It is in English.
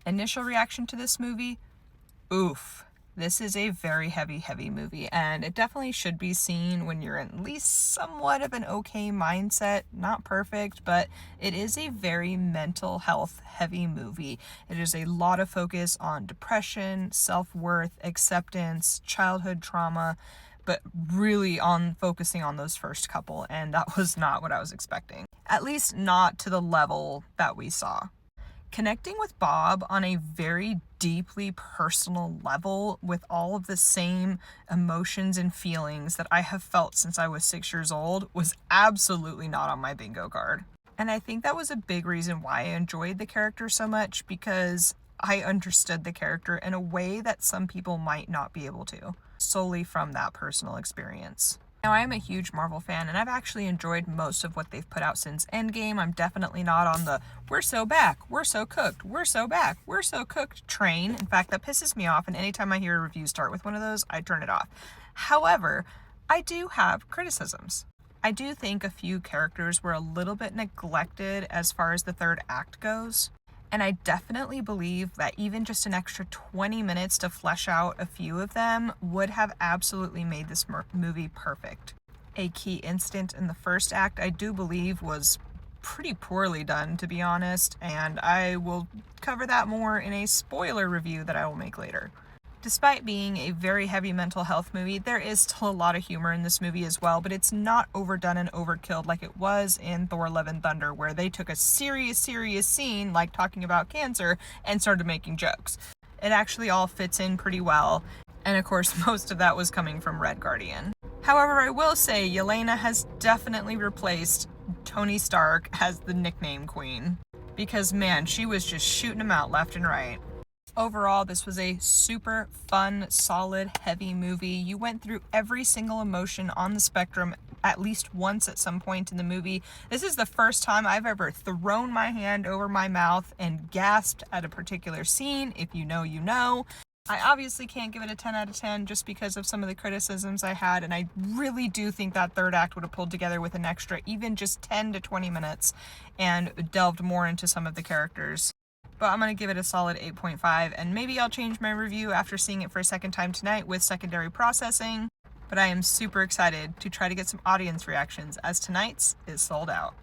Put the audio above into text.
Initial reaction to this movie? Oof. This is a very heavy movie, and it definitely should be seen when you're in at least somewhat of an okay mindset. Not perfect, but it is a very mental health heavy movie. It is a lot of focus on depression, self-worth, acceptance, childhood trauma, but really on focusing on those first couple, and that was not what I was expecting. At least not to the level that we saw. Connecting with Bob on a very deeply personal level with all of the same emotions and feelings that I have felt since I was 6 years old was absolutely not on my bingo card. And I think that was a big reason why I enjoyed the character so much, because I understood the character in a way that some people might not be able to, solely from that personal experience. Now, I am a huge Marvel fan, and I've actually enjoyed most of what they've put out since Endgame. I'm definitely not on the we're so back, we're so cooked, we're so back, we're so cooked train. In fact, that pisses me off, and anytime I hear a review start with one of those, I turn it off. However, I do have criticisms. I do think a few characters were a little bit neglected as far as the third act goes. And I definitely believe that even just an extra 20 minutes to flesh out a few of them would have absolutely made this movie perfect. A key instant in the first act, I do believe, was pretty poorly done, to be honest, and I will cover that more in a spoiler review that I will make later. Despite being a very heavy mental health movie, there is still a lot of humor in this movie as well, but it's not overdone and overkilled like it was in Thor: Love and Thunder, where they took a serious scene, like talking about cancer, and started making jokes. It actually all fits in pretty well, and of course, most of that was coming from Red Guardian. However, I will say Yelena has definitely replaced Tony Stark as the nickname queen, because man, she was just shooting them out left and right. Overall, this was a super fun, solid, heavy movie. You went through every single emotion on the spectrum at least once at some point in the movie. This is the first time I've ever thrown my hand over my mouth and gasped at a particular scene. If you know, you know. I obviously can't give it a 10 out of 10 just because of some of the criticisms I had, and I really do think that third act would have pulled together with an extra even just 10 to 20 minutes and delved more into some of the characters. But I'm going to give it a solid 8.5, and maybe I'll change my review after seeing it for a second time tonight with secondary processing. But I am super excited to try to get some audience reactions, as tonight's is sold out.